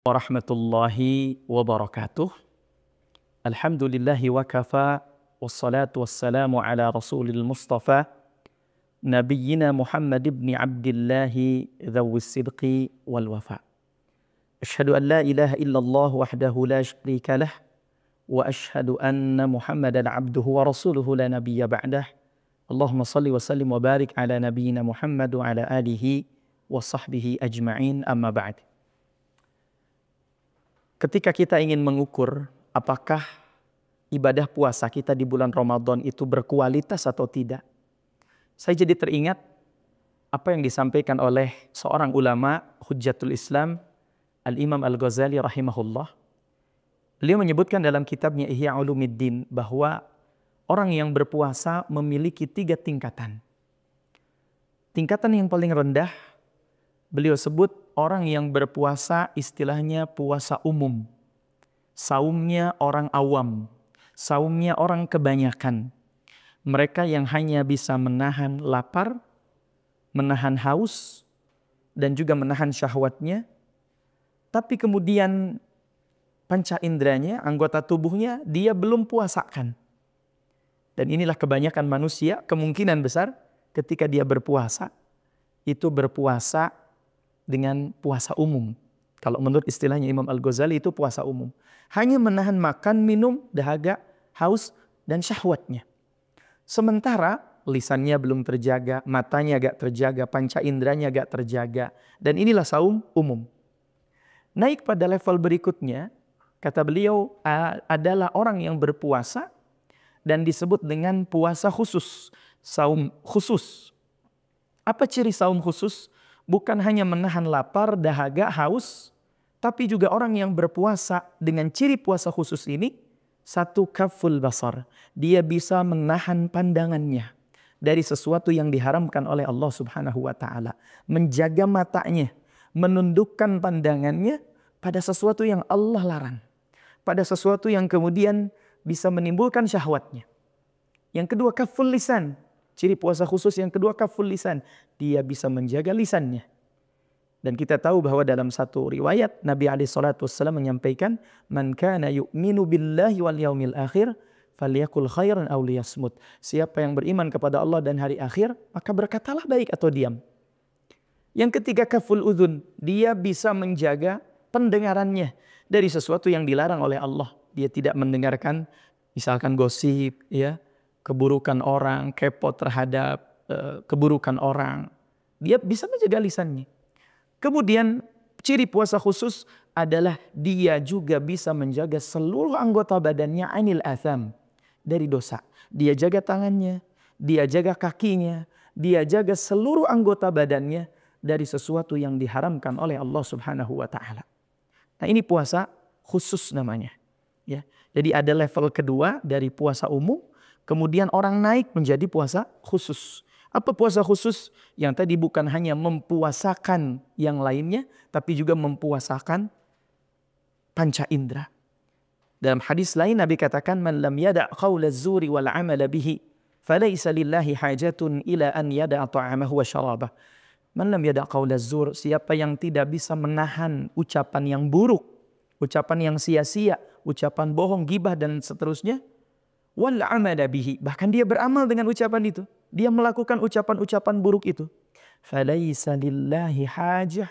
Warahmatullahi wabarakatuh. Alhamdulillahi wa kafa, wassalatu wassalamu ala rasulil mustafa, nabiyyina Muhammad ibn Abdillahi dhawis sidqi wal wafa. Ashhadu an la ilaha illallah wahdahu la syarika lah, wa ashhadu anna Muhammadan abduhu wa rasuluhu la nabiyya ba'dah. Allahumma salli wa sallim wa barik ala nabiyyina Muhammad wa ala alihi wa sahbihi ajma'in, amma ba'd. Ketika kita ingin mengukur apakah ibadah puasa kita di bulan Ramadan itu berkualitas atau tidak, saya jadi teringat apa yang disampaikan oleh seorang ulama Hujjatul Islam, Al-Imam Al-Ghazali rahimahullah. Beliau menyebutkan dalam kitabnya Ihya Ulumiddin bahwa orang yang berpuasa memiliki 3 tingkatan. Tingkatan yang paling rendah, beliau sebut orang yang berpuasa istilahnya puasa umum. Saumnya orang awam, saumnya orang kebanyakan. Mereka yang hanya bisa menahan lapar, menahan haus, dan juga menahan syahwatnya. Tapi kemudian panca inderanya, anggota tubuhnya, dia belum puasakan. Dan inilah kebanyakan manusia, kemungkinan besar ketika dia berpuasa, itu berpuasa dengan puasa umum. Kalau menurut istilahnya Imam Al-Ghazali itu puasa umum. Hanya menahan makan, minum, dahaga, haus, dan syahwatnya. Sementara lisannya belum terjaga, matanya agak terjaga, panca inderanya agak terjaga. Dan inilah saum umum. Naik pada level berikutnya, kata beliau, adalah orang yang berpuasa dan disebut dengan puasa khusus, saum khusus. Apa ciri saum khusus? Bukan hanya menahan lapar, dahaga, haus, tapi juga orang yang berpuasa dengan ciri puasa khusus ini, satu, kaful basar. Dia bisa menahan pandangannya dari sesuatu yang diharamkan oleh Allah Subhanahu wa Ta'ala. Menjaga matanya, menundukkan pandangannya pada sesuatu yang Allah larang, pada sesuatu yang kemudian bisa menimbulkan syahwatnya. Yang kedua, kaful lisan. Ciri puasa khusus yang kedua, kaful lisan. Dia bisa menjaga lisannya. Dan kita tahu bahwa dalam satu riwayat Nabi SAW menyampaikan, man kana yu'minu billahi wal yaumil akhir falyakul khairan aw liyasmut. Siapa yang beriman kepada Allah dan hari akhir, maka berkatalah baik atau diam. Yang ketiga, kaful udhun. Dia bisa menjaga pendengarannya dari sesuatu yang dilarang oleh Allah. Dia tidak mendengarkan misalkan gosip, ya, keburukan orang, kepo terhadap keburukan orang. Dia bisa menjaga lisannya. Kemudian ciri puasa khusus adalah dia juga bisa menjaga seluruh anggota badannya anil atham, dari dosa. Dia jaga tangannya, dia jaga kakinya, dia jaga seluruh anggota badannya dari sesuatu yang diharamkan oleh Allah Subhanahu wa Ta'ala. Nah, ini puasa khusus namanya. Ya. Jadi ada level kedua dari puasa umum, kemudian orang naik menjadi puasa khusus. Apa puasa khusus? Yang tadi bukan hanya mempuasakan yang lainnya, tapi juga mempuasakan panca indera. Dalam hadis lain Nabi katakan, man lam yada' qawla zuri wal amala bihi, falaysa lillahi hajatun ila an yada' ta'amahu wa syarabah. Man lam yada' qawla zur, siapa yang tidak bisa menahan ucapan yang buruk, ucapan yang sia-sia, ucapan bohong, gibah dan seterusnya, wal amala bihi, bahkan dia beramal dengan ucapan itu, dia melakukan ucapan-ucapan buruk itu, falaisa lillahi hajah,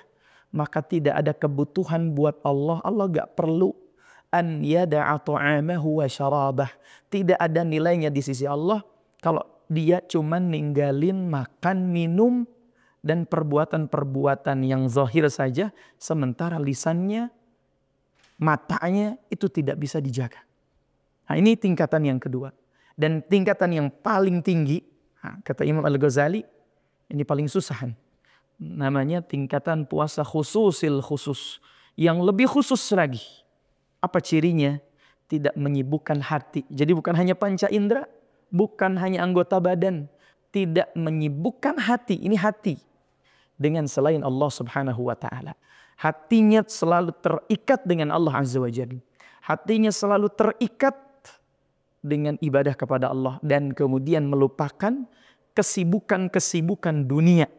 maka tidak ada kebutuhan buat Allah. Allah gak perlu an yada'a ta'amahu wa syarabah, tidak ada nilainya di sisi Allah kalau dia cuma ninggalin makan, minum dan perbuatan-perbuatan yang zahir saja, sementara lisannya, matanya itu tidak bisa dijaga. Nah, ini tingkatan yang kedua. Dan tingkatan yang paling tinggi, kata Imam Al-Ghazali, ini paling susah. Namanya tingkatan puasa khususil khusus. Yang lebih khusus lagi. Apa cirinya? Tidak menyibukkan hati. Jadi bukan hanya panca indera, bukan hanya anggota badan. Tidak menyibukkan hati, ini hati, dengan selain Allah Subhanahu wa Ta'ala. Hatinya selalu terikat dengan Allah Azza wa Jalla. Hatinya selalu terikat dengan ibadah kepada Allah. Dan kemudian melupakan kesibukan-kesibukan dunia.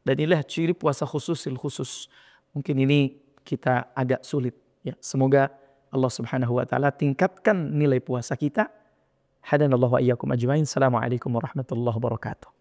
Dan inilah ciri puasa khususil khusus. Mungkin ini kita agak sulit. Ya, semoga Allah Subhanahu wa taala tingkatkan nilai puasa kita. Hadanallahu wa iyyakum ajmain. Assalamualaikum warahmatullahi wabarakatuh.